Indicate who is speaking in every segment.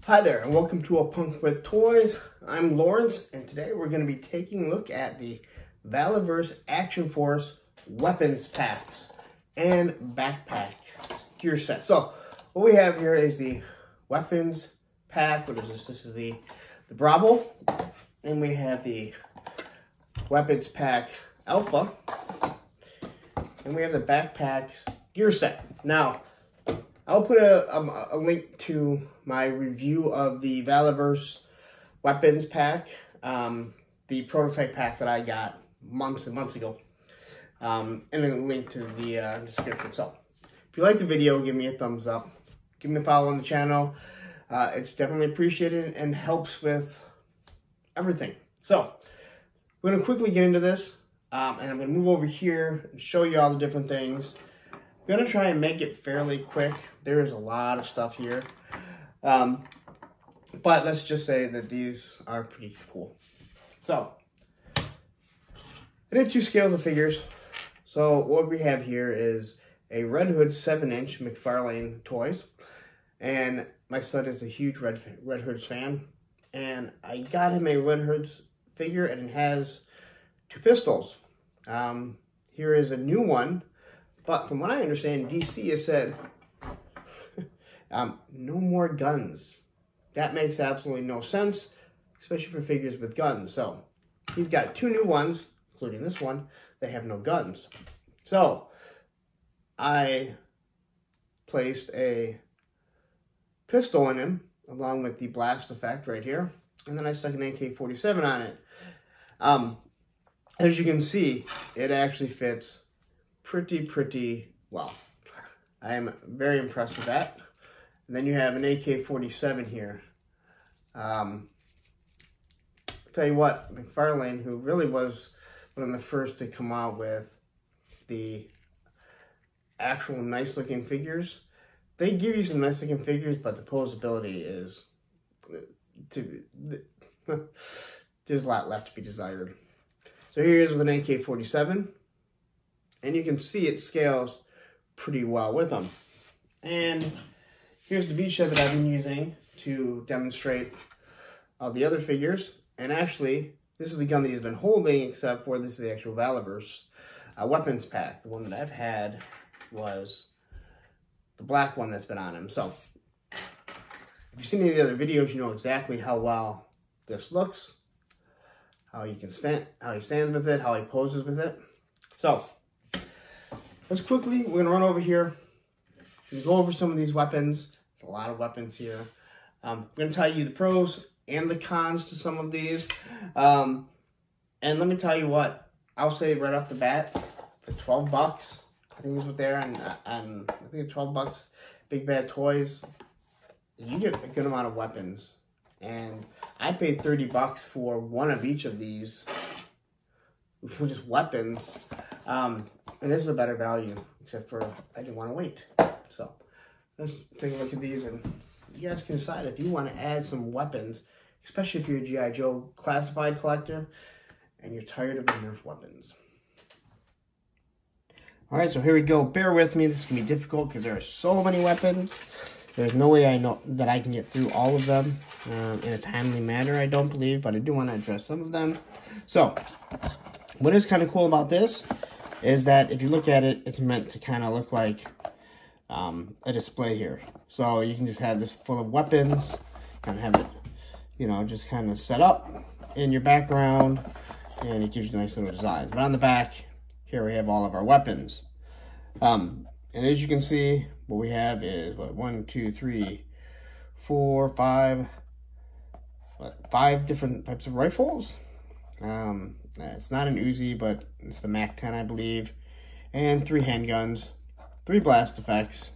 Speaker 1: Hi there, and welcome to A Punk with Toys. I'm Lawrence, and today we're going to be taking a look at the Valaverse Action Force Weapons packs and backpack gear set. So, what we have here is the Weapons pack. What is this? This is the Bravo. Then we have the Weapons pack Alpha. And we have the backpacks gear set. Now, I'll put a link to my review of the Valaverse Weapons pack, the prototype pack that I got months and months ago, and a link to the description. So, if you like the video, give me a thumbs up. Give me a follow on the channel. It's definitely appreciated and helps with everything. So, we're going to quickly get into this, and I'm going to move over here and show you all the different things. I'm going to try and make it fairly quick. There is a lot of stuff here. But let's just say that these are pretty cool. So, I did 2 scales of figures. So, what we have here is a Red Hood 7-inch McFarlane Toys. And my son is a huge Red Hoods fan. And I got him a Red Hoods figure, and it has 2 pistols. Here is a new one. But from what I understand, DC has said, no more guns. That makes absolutely no sense, especially for figures with guns. So, he's got 2 new ones, including this one, that have no guns. So, I placed a pistol in him, along with the blast effect right here, and then I stuck an AK-47 on it. As you can see, it actually fits pretty well. I am very impressed with that. And then you have an AK-47 here. I'll tell you what, McFarlane, who really was one of the first to come out with the actual nice looking figures, they give you some nice looking figures, but the posability is, there's a lot left to be desired. So here he is with an AK-47. And you can see it scales pretty well with them. And here's the beachhead that I've been using to demonstrate all the other figures. And actually, this is the gun that he's been holding, except for this is the actual Valaverse Weapons pack. The one that I've had was the black one that's been on him. So, if you've seen any of the other videos, you know exactly how well this looks, how he stands with it, how he poses with it. So, let's quickly, we're going to run over here. We're going to go over some of these weapons. There's a lot of weapons here. I'm going to tell you the pros and the cons to some of these. And let me tell you what, I'll say right off the bat, for 12 bucks, I think is what they're, and I think 12 bucks, Big Bad Toys, you get a good amount of weapons. And I paid 30 bucks for one of each of these, for just weapons. And this is a better value, except for I didn't want to wait. So, let's take a look at these, and you guys can decide if you want to add some weapons, especially if you're a G.I. Joe classified collector, and you're tired of the Nerf weapons. Alright, so here we go. Bear with me. This is going to be difficult because there are so many weapons. There's no way I know that I can get through all of them in a timely manner, I don't believe, but I do want to address some of them. So, what is kind of cool about this is that if you look at it, it's meant to kind of look like a display here. So you can just have this full of weapons, and have it, you know, just kind of set up in your background, and it gives you nice little designs. But on the back, here we have all of our weapons. And as you can see, what we have is, what, 1, 2, 3, 4, 5, 5 different types of rifles. It's not an Uzi, but it's the MAC-10, I believe. And 3 handguns, 3 blast effects,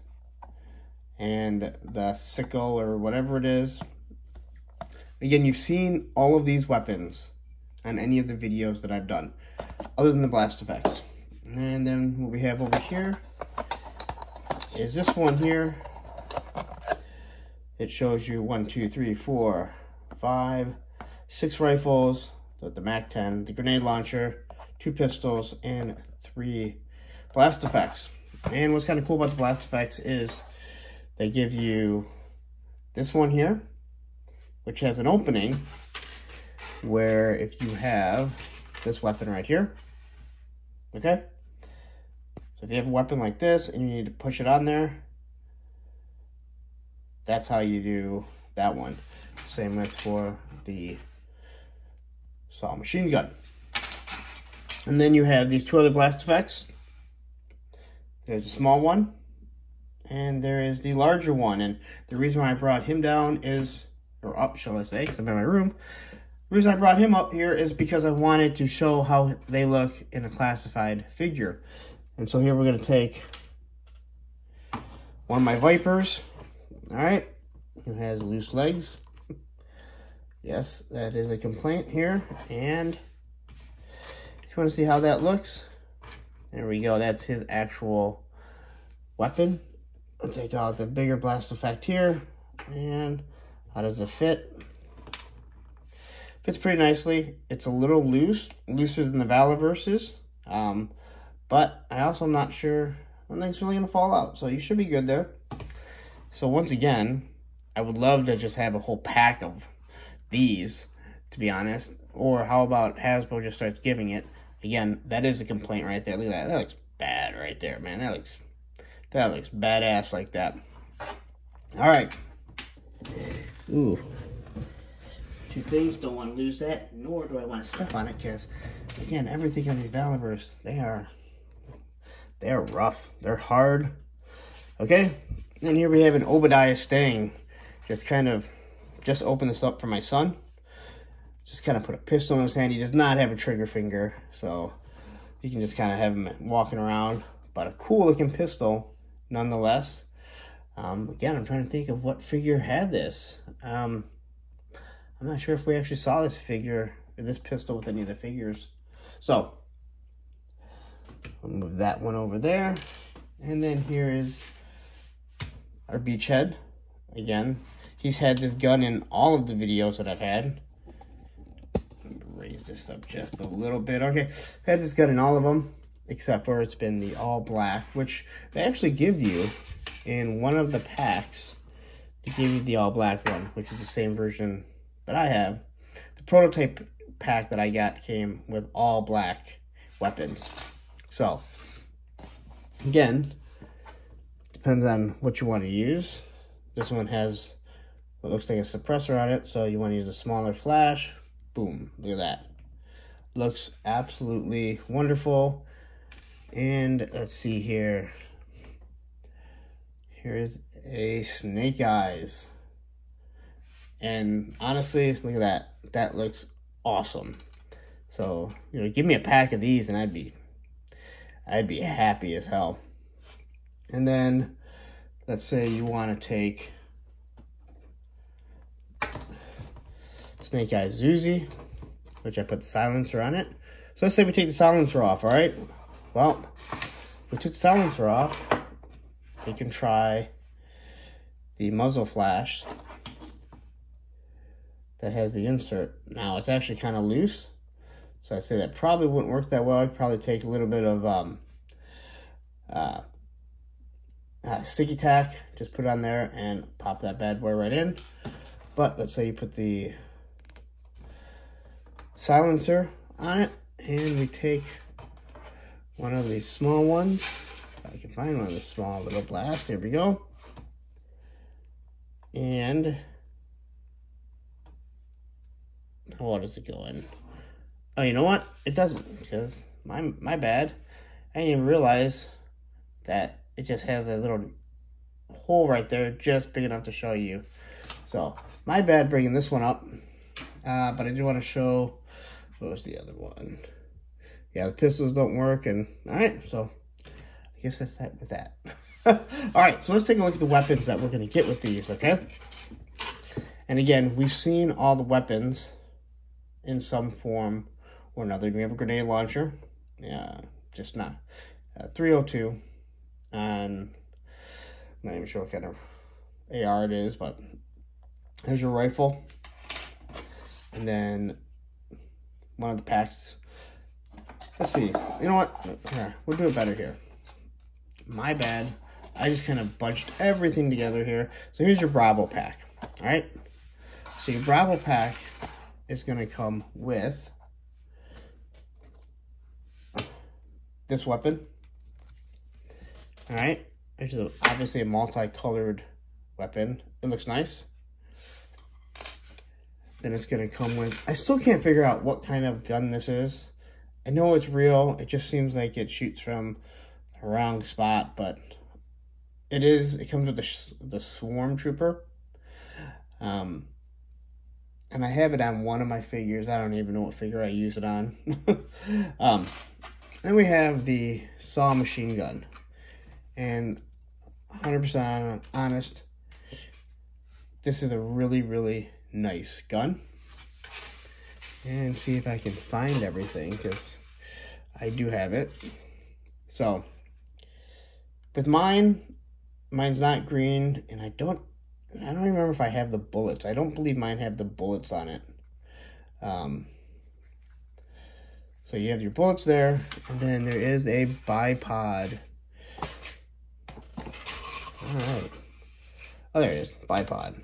Speaker 1: and the sickle or whatever it is. Again, you've seen all of these weapons on any of the videos that I've done, other than the blast effects. And then what we have over here is this one here. It shows you 1, 2, 3, 4, 5, 6 rifles, the MAC-10, the grenade launcher, 2 pistols, and 3 blast effects. And what's kind of cool about the blast effects is they give you this one here, which has an opening where if you have this weapon right here, okay? So if you have a weapon like this and you need to push it on there, that's how you do that one. Same with for the assault machine gun. And then you have these two other blast effects. There's a small one, and there is the larger one. And the reason why I brought him down is, or up, shall I say, because I'm in my room. The reason I brought him up here is because I wanted to show how they look in a classified figure. And so here we're going to take one of my Vipers. All right, it has loose legs. Yes, that is a complaint here. And if you want to see how that looks, there we go. That's his actual weapon. I'll take out the bigger blast effect here. And how does it fit? Fits pretty nicely. It's a little loose, looser than the Valaverses. But I also am not sure when things really going to fall out. So you should be good there. So once again, I would love to just have a whole pack of these, to be honest. Or how about Hasbro just starts giving it? Again, that is a complaint right there. Look at that. That looks bad right there, man. That looks badass like that. All right. Ooh. Two things. Don't want to lose that, nor do I want to step on it, because, again, everything on these Valaverse, they are rough. They're hard. Okay. And here we have an Obadiah Stang. Just open this up for my son. Just kind of put a pistol in his hand. He does not have a trigger finger, so you can just kind of have him walking around. But a cool looking pistol, nonetheless. Again, I'm trying to think of what figure had this. I'm not sure if we actually saw this figure, or this pistol with any of the figures. So, I'll move that one over there. And then here is our Beachhead. Again, he's had this gun in all of the videos that I've had. Raise this up just a little bit. Okay, I've had this gun in all of them, except for it's been the all black, which they actually give you in one of the packs. They give you the all black one, which is the same version that I have. The prototype pack that I got came with all black weapons. So, again, depends on what you want to use. This one has what looks like a suppressor on it, so you want to use a smaller flash. Boom, look at that. Looks absolutely wonderful. And let's see here. Here's a Snake Eyes. And honestly, look at that. That looks awesome. So, you know, give me a pack of these and I'd be happy as hell. And then, let's say you want to take Snake Eyes Zuzi, which I put the silencer on it. So let's say we take the silencer off, all right? Well, we took the silencer off. We can try the muzzle flash that has the insert. Now, it's actually kind of loose, so I'd say that probably wouldn't work that well. I'd probably take a little bit of sticky tack, just put it on there and pop that bad boy right in. But let's say you put the silencer on it, and we take one of these small ones. If I can find one of the small little blasts. Here we go. And what does it go in? Oh, you know what? It doesn't, because my bad. I didn't even realize that it just has a little hole right there, just big enough to show you. So, my bad bringing this one up. But I do want to show, what was the other one? Yeah, the pistols don't work, and alright, so I guess that's that with that. Alright, so let's take a look at the weapons that we're going to get with these, okay? And again, we've seen all the weapons in some form or another. We have a grenade launcher, just not 302, and I'm not even sure what kind of AR it is, but here's your rifle. And then one of the packs. Let's see. You know what? Here, we'll do it better here. My bad. I just kind of bunched everything together here. So here's your Bravo pack. Alright? So your Bravo pack is going to come with this weapon. All right, which is obviously a multicolored weapon. It looks nice. Then it's going to come with, I still can't figure out what kind of gun this is. I know it's real. It just seems like it shoots from the wrong spot, but it comes with the Swarm Trooper. And I have it on one of my figures. I don't even know what figure I use it on. Then we have the Saw machine gun. And 100% honest, this is a really, really nice gun. And see if I can find everything, because I do have it. So with mine's not green, and I don't remember if I have the bullets. I don't believe mine have the bullets on it. So you have your bullets there, and then there is a bipod. All right. Oh, there it is, bipod.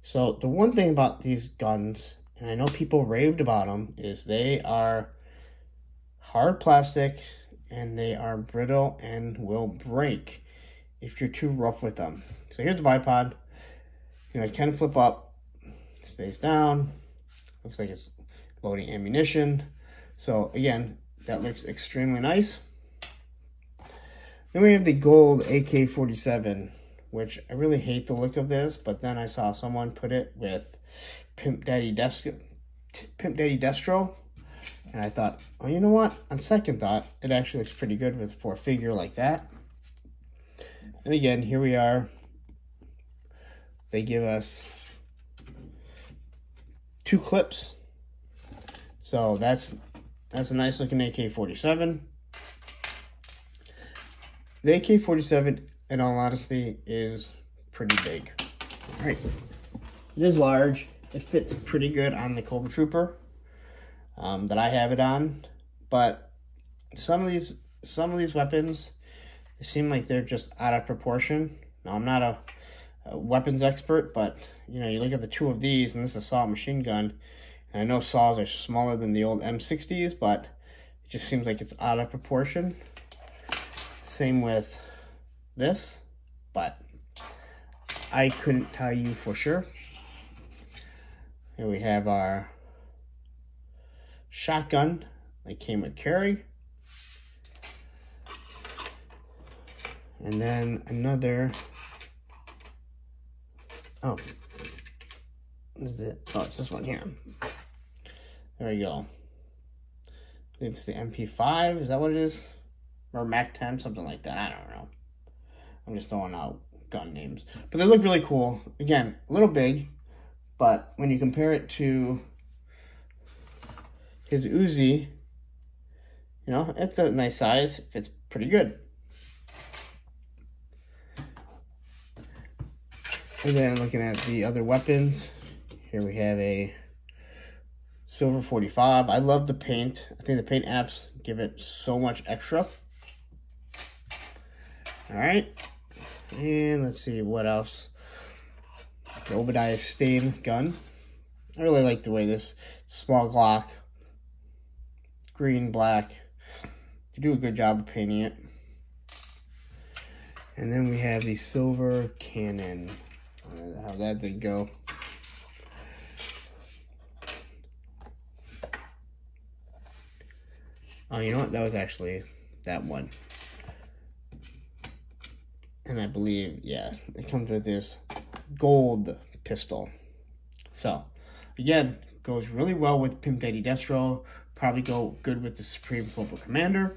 Speaker 1: So the one thing about these guns, and I know people raved about them, is they are hard plastic and they are brittle and will break if you're too rough with them. So here's the bipod. You know, it can flip up, stays down. Looks like it's loading ammunition. So again, that looks extremely nice. Then we have the gold AK-47. Which I really hate the look of this, but then I saw someone put it with Pimp Daddy Destro, and I thought, oh, you know what? On second thought, it actually looks pretty good for a figure like that. And again, here we are. They give us 2 clips, so that's a nice looking AK-47. The AK-47, in all honesty, is pretty big. All right, it is large. It fits pretty good on the Cobra Trooper that I have it on, but some of these weapons, they seem like they're just out of proportion. Now, I'm not a weapons expert, but you know, you look at the 2 of these, and this is a Saw machine gun, and I know Saws are smaller than the old M60s, but it just seems like it's out of proportion. Same with this, but I couldn't tell you for sure. Here we have our shotgun that came with carry. And then another, oh, is it? Oh, it's this one here. There we go. I think it's the MP5, is that what it is? Or Mac 10, something like that, I don't know. I'm just throwing out gun names. But they look really cool. Again, a little big, but when you compare it to his Uzi, you know, it's a nice size. It fits pretty good. And then looking at the other weapons, here we have a silver 45. I love the paint. I think the paint apps give it so much extra. All right. And let's see what else. The Obadiah Stane gun. I really like the way this small Glock, green, black, they do a good job of painting it. And then we have the silver cannon. How that thing go. Oh, you know what? That was actually that one. And I believe, yeah, it comes with this gold pistol. So, again, goes really well with Pimp Daddy Destro. Probably go good with the Supreme Global Commander.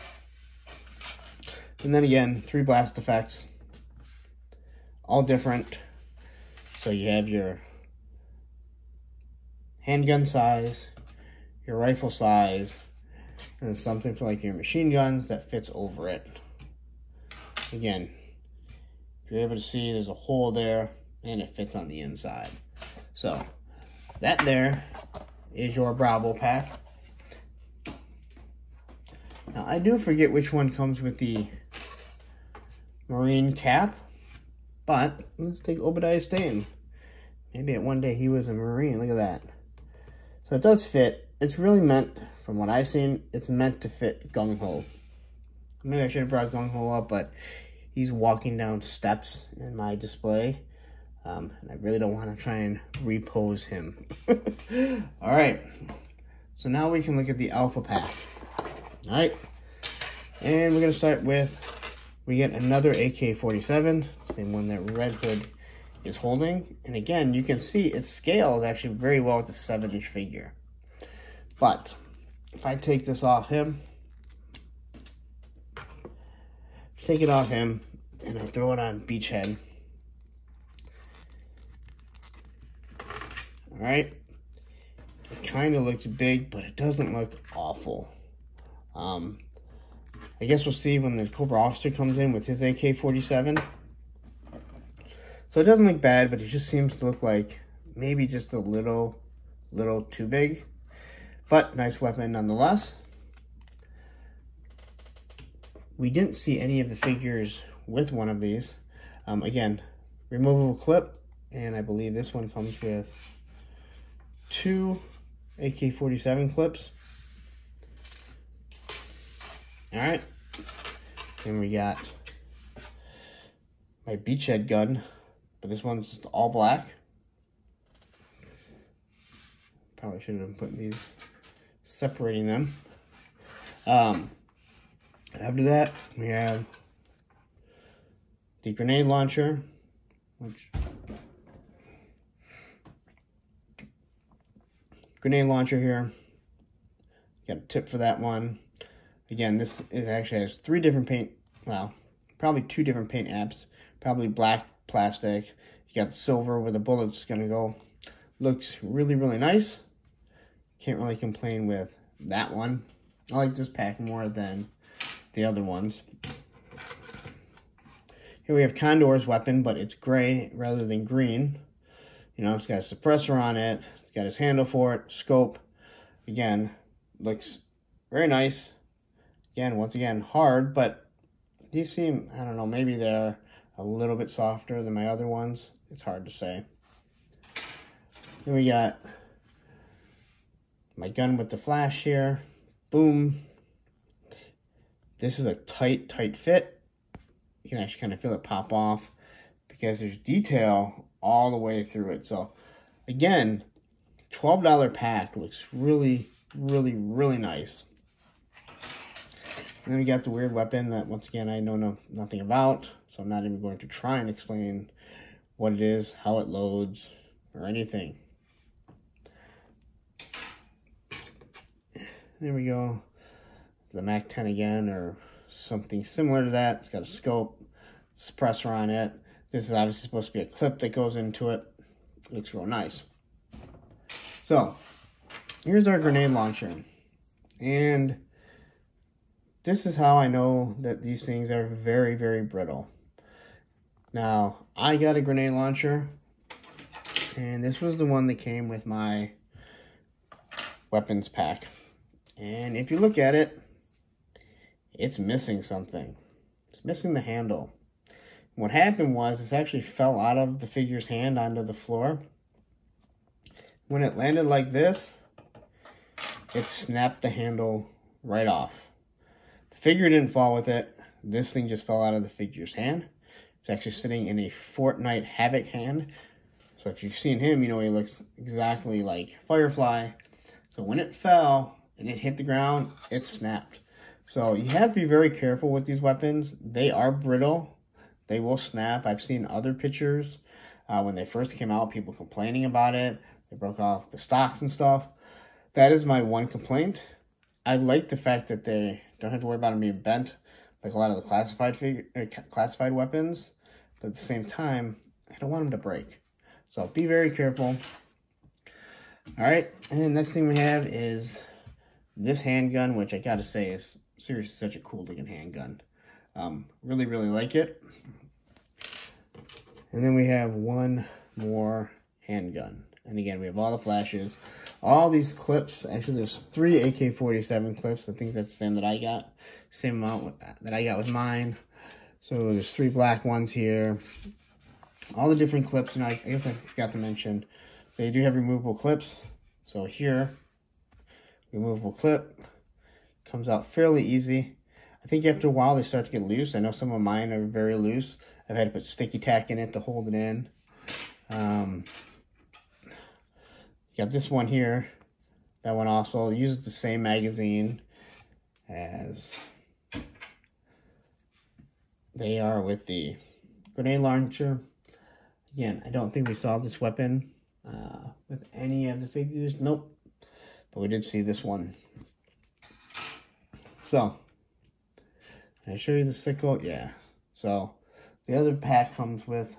Speaker 1: And then again, 3 blast effects. All different. So you have your handgun size, your rifle size, and then something for like your machine guns that fits over it. Again, you're able to see there's a hole there and it fits on the inside. So that there is your Bravo pack. Now I do forget which one comes with the Marine cap. But let's take Obadiah Stane. Maybe at one day he was a Marine. Look at that. So it does fit. It's really meant, from what I've seen, it's meant to fit Gung Ho. Maybe I should have brought Gung Ho up, but he's walking down steps in my display. And I really don't want to try and repose him. All right. So now we can look at the Alpha Pack. All right. And we're going to start with, we get another AK-47, same one that Red Hood is holding. And again, you can see it scales actually very well with the 7-inch figure. But if I take this off him, take it off him, and I throw it on Beachhead. All right. It kind of looks big, but it doesn't look awful. I guess we'll see when the Cobra officer comes in with his AK-47. So it doesn't look bad, but it just seems to look like maybe just a little too big. But nice weapon nonetheless. We didn't see any of the figures with one of these. Again, removable clip, and I believe this one comes with 2 AK-47 clips. All right, and we got my Beachhead gun, but this one's just all black. Probably should have been putting these, separating them. After that, we have the grenade launcher, which grenade launcher here. Got a tip for that one. Again, this is actually has 3 different paint, well, probably 2 different paint apps. Probably black plastic. You got the silver where the bullet's gonna go. Looks really, really nice. Can't really complain with that one. I like this pack more than the other ones. Here we have Condor's weapon, but it's gray rather than green. You know, it's got a suppressor on it. It's got his handle for it, scope. Again, looks very nice. Again, once again, hard, but these seem, I don't know, maybe they're a little bit softer than my other ones. It's hard to say. Then we got my gun with the flash here. Boom. This is a tight fit. You can actually kind of feel it pop off because there's detail all the way through it. So again, $12 pack looks really, really, really nice. And then we got the weird weapon that, once again, I know nothing about, so I'm not even going to try and explain what it is, how it loads, or anything. There we go. The MAC-10 again, or something similar to that. It's got a scope, suppressor on it. This is obviously supposed to be a clip that goes into it. Looks real nice. So, here's our grenade launcher. And this is how I know that these things are very, very brittle. Now, I got a grenade launcher, and this was the one that came with my weapons pack. And if you look at it, it's missing something. It's missing the handle. What happened was, this actually fell out of the figure's hand onto the floor. When it landed like this, it snapped the handle right off. The figure didn't fall with it. This thing just fell out of the figure's hand. It's actually sitting in a Fortnite Havoc hand. So if you've seen him, you know he looks exactly like Firefly. So when it fell and it hit the ground, it snapped. So you have to be very careful with these weapons. They are brittle. They will snap. I've seen other pictures when they first came out, people complaining about it. They broke off the stocks and stuff. That is my one complaint. I like the fact that they don't have to worry about them being bent like a lot of the classified weapons. But at the same time, I don't want them to break. So be very careful. All right, and next thing we have is this handgun, which I gotta say is seriously such a cool looking handgun. Really, really like it. And then we have one more handgun. And again, we have all the flashes. All these clips, actually there's 3 AK-47 clips. I think that's the same that I got. Same amount that I got with mine. So there's 3 black ones here. all the different clips. You know, I guess I forgot to mention, they do have removable clips. So here, removable clip, comes out fairly easy. I think after a while they start to get loose. I know some of mine are very loose. I've had to put sticky tack in it to hold it in. You got this one here. That one also uses the same magazine as they are with the grenade launcher. Again, I don't think we saw this weapon with any of the figures. Nope. But we did see this one. So, can I show you the sickle? Yeah. So, the other pack comes with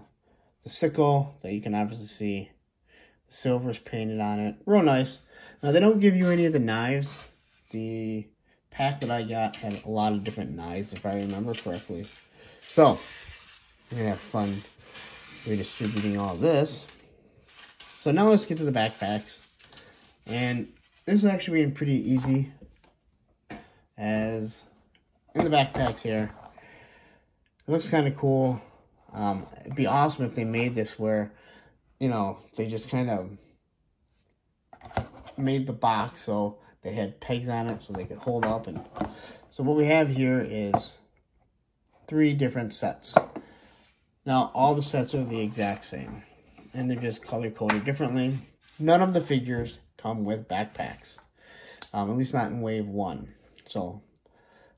Speaker 1: the sickle that you can obviously see. The silver is painted on it. Real nice. Now, they don't give you any of the knives. The pack that I got had a lot of different knives, if I remember correctly. So, we're going to have fun redistributing all this. So, now let's get to the backpacks. And this is actually being pretty easy, as in the backpacks here. It looks kind of cool. It'd be awesome if they made this where, you know, they just kind of made the box so they had pegs on it so they could hold up. And so what we have here is 3 different sets. Now, all the sets are the exact same, and they're just color-coded differently. None of the figures come with backpacks, at least not in wave 1. So,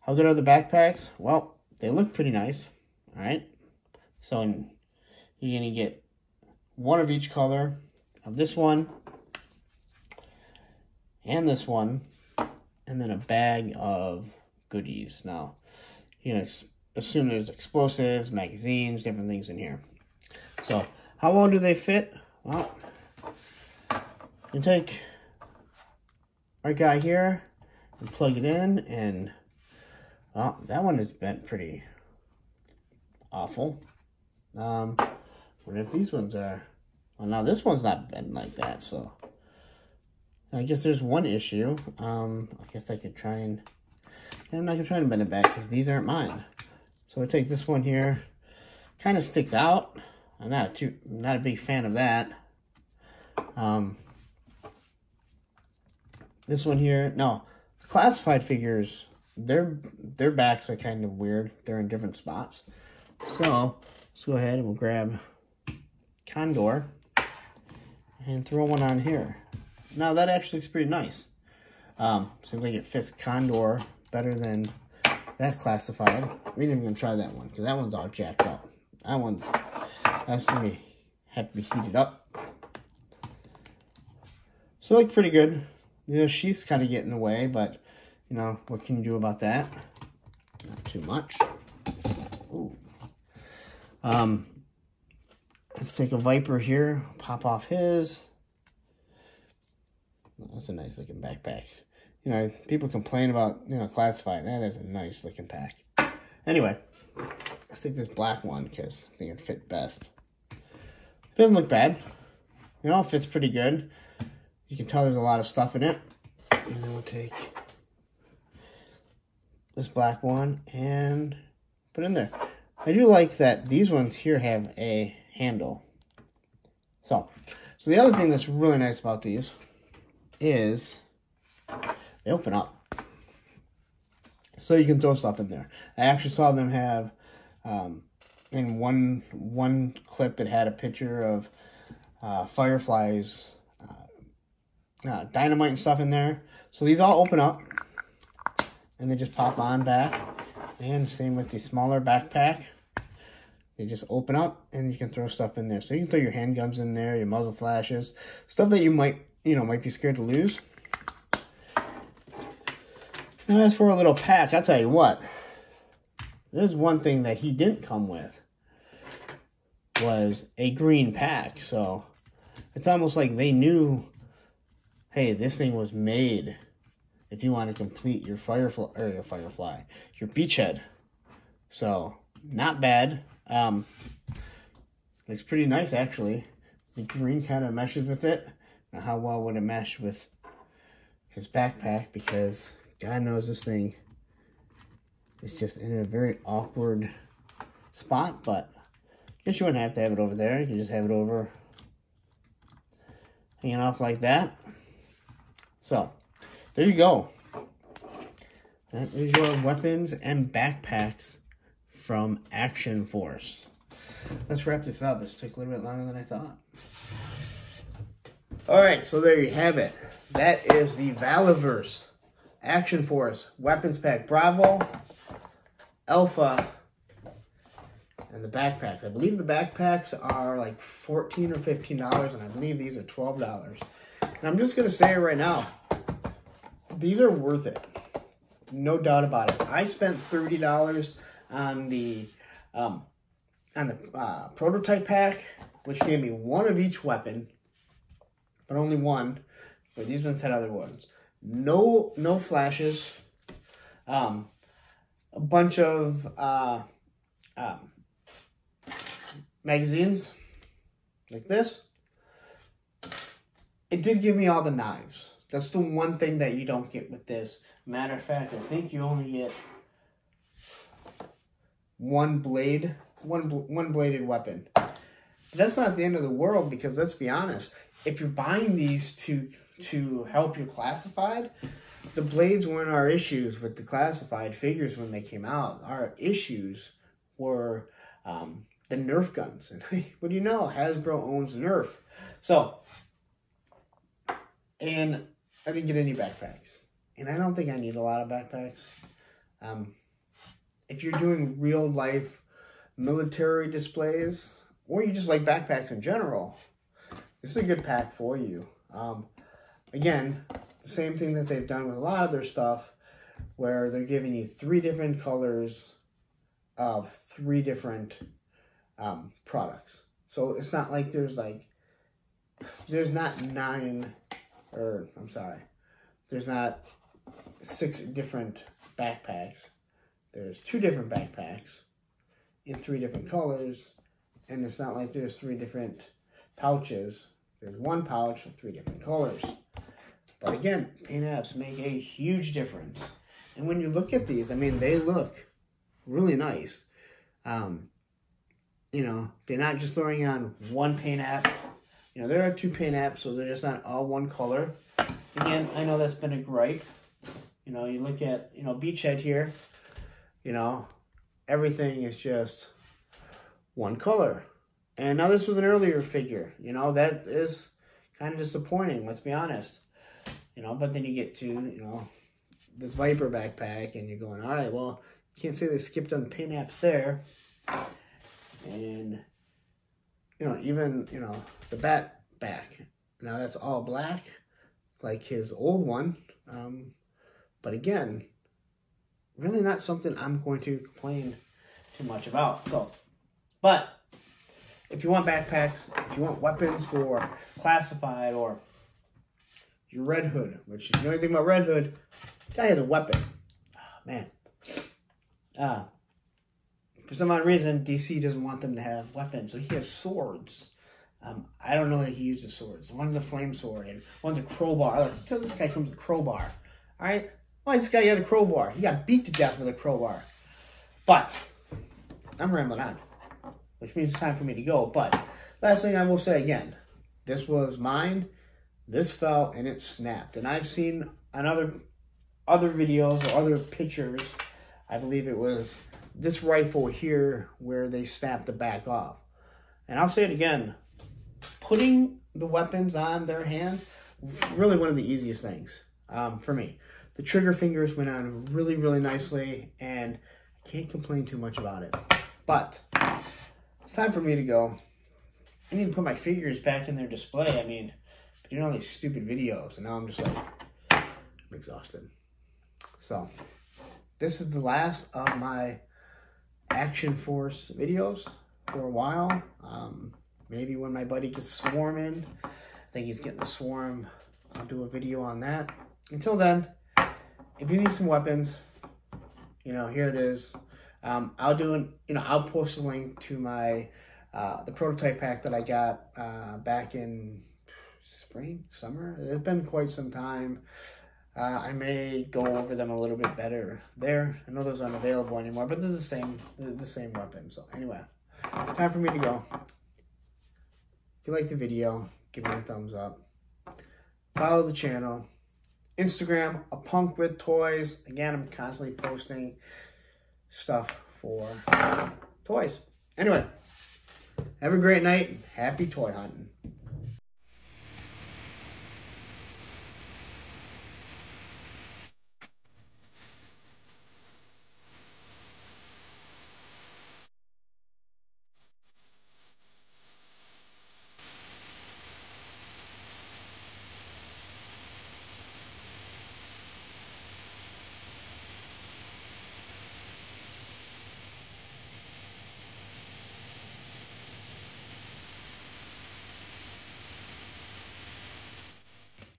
Speaker 1: how good are the backpacks? Well, they look pretty nice, all right? So, you're going to get one of each color of this one and this one, and then a bag of goodies. Now, you know, assume there's explosives, magazines, different things in here. So, how well do they fit? Well, you take our guy here and plug it in, and well, that one is bent pretty awful. Wonder if these ones are. Well, now this one's not bent like that, so I guess there's one issue. I guess I could try and I'm not gonna try to bend it back because these aren't mine. So I take this one here, kind of sticks out. I'm not a big fan of that. This one here, no, classified figures, their backs are kind of weird. They're in different spots. So let's go ahead and we'll grab Condor and throw one on here. Now that actually looks pretty nice. Seems like it fits Condor better than that classified. We ain't even gonna try that one because that one's all jacked up. That's gonna have to be heated up. So it looked pretty good. You know, she's kind of getting in the way, but you know, what can you do about that? Not too much. Ooh. Let's take a Viper here, pop off his. That's a nice looking backpack. You know, people complain about, you know, classified. That is a nice looking pack. Anyway, let's take this black one because I think it fit best. It doesn't look bad. You know, it fits pretty good. You can tell there's a lot of stuff in it. And then we'll take this black one and put it in there. I do like that these ones here have a handle. So the other thing that's really nice about these is they open up. So you can throw stuff in there. I actually saw them have, in one clip, it had a picture of fireflies, dynamite and stuff in there. So these all open up and they just pop on back. And same with the smaller backpack. They just open up and you can throw stuff in there. So you can throw your handguns in there, your muzzle flashes, stuff that you might be scared to lose. Now as for a little pack, I'll tell you what. There's one thing that he didn't come with. Was a green pack. So it's almost like they knew, hey, this thing was made if you want to complete your firefly, your beachhead. So not bad. Looks pretty nice actually. The green kind of meshes with it. Now how well would it mesh with his backpack? Because God knows this thing is just in a very awkward spot, but Guess you wouldn't have to have it over there. You can just have it over, hanging off like that. So, there you go. That is your weapons and backpacks from Action Force. Let's wrap this up. This took a little bit longer than I thought. Alright, so there you have it. That is the Valaverse Action Force Weapons Pack Bravo, Alpha, and the backpacks. I believe the backpacks are like $14 or $15, and I believe these are $12. And I'm just going to say it right now. These are worth it. No doubt about it. I spent $30 on the prototype pack, which gave me one of each weapon, but only one. But these ones had other ones. No flashes. A bunch of magazines like this. It did give me all the knives. That's the one thing that you don't get with this. Matter of fact, I think you only get one bladed weapon. But that's not the end of the world, because let's be honest, if you're buying these to help your classified, the blades weren't our issues with the classified figures when they came out. Our issues were the Nerf guns. And what do you know? Hasbro owns Nerf. So, and I didn't get any backpacks. And I don't think I need a lot of backpacks. If you're doing real life military displays, or you just like backpacks in general, this is a good pack for you. Again, the same thing that they've done with a lot of their stuff, where they're giving you 3 different colors of 3 different products. So it's not like there's not 6 different backpacks. There's 2 different backpacks in 3 different colors, and it's not like there's 3 different pouches. There's 1 pouch with 3 different colors. But again, paint apps make a huge difference. And when you look at these, I mean, they look really nice. You know, they're not just throwing on 1 paint app. You know, there are 2 paint apps, so they're just not all 1 color. Again, I know that's been a gripe. You know, you look at, you know, Beachhead here, you know, everything is just 1 color. And now this was an earlier figure, you know, that is kind of disappointing, let's be honest. You know, but then you get to, you know, this Viper backpack, and you're going, all right, well, you can't say they skipped on the paint apps there. And, you know, even, you know, the bat back, now that's all black, like his old one. But again, really not something I'm going to complain too much about. So, but if you want backpacks, if you want weapons for classified, or your Red Hood, which if you know anything about Red Hood, guy has a weapon. Oh, man. For some odd reason, DC doesn't want them to have weapons, so he has swords. I don't know that he uses swords. One's a flame sword, and one's a crowbar. Like, because this guy comes with a crowbar. Alright? Why this guy had a crowbar? He got beat to death with a crowbar. But, I'm rambling on, which means it's time for me to go. But, last thing I will say again, this was mine. This fell and it snapped. And I've seen on other videos or other pictures, I believe it was this rifle here where they snapped the back off. And I'll say it again, putting the weapons on their hands, really one of the easiest things for me. The trigger fingers went on really, really nicely, and I can't complain too much about it. But it's time for me to go. I need to put my figures back in their display. I mean, you know, all these stupid videos, and now I'm just like, I'm exhausted. So, this is the last of my Action Force videos for a while. Maybe when my buddy gets swarming, I think he's getting a swarm, I'll do a video on that. Until then, if you need some weapons, you know, here it is. I'll post a link to my the prototype pack that I got back in spring, summer. It's been quite some time. I may go over them a little bit better there. I know those aren't available anymore, but they're the same weapon. So anyway, time for me to go. If you like the video, give me a thumbs up. Follow the channel. Instagram, A Punk with Toys. Again, I'm constantly posting stuff for toys. Anyway, have a great night. Happy toy hunting.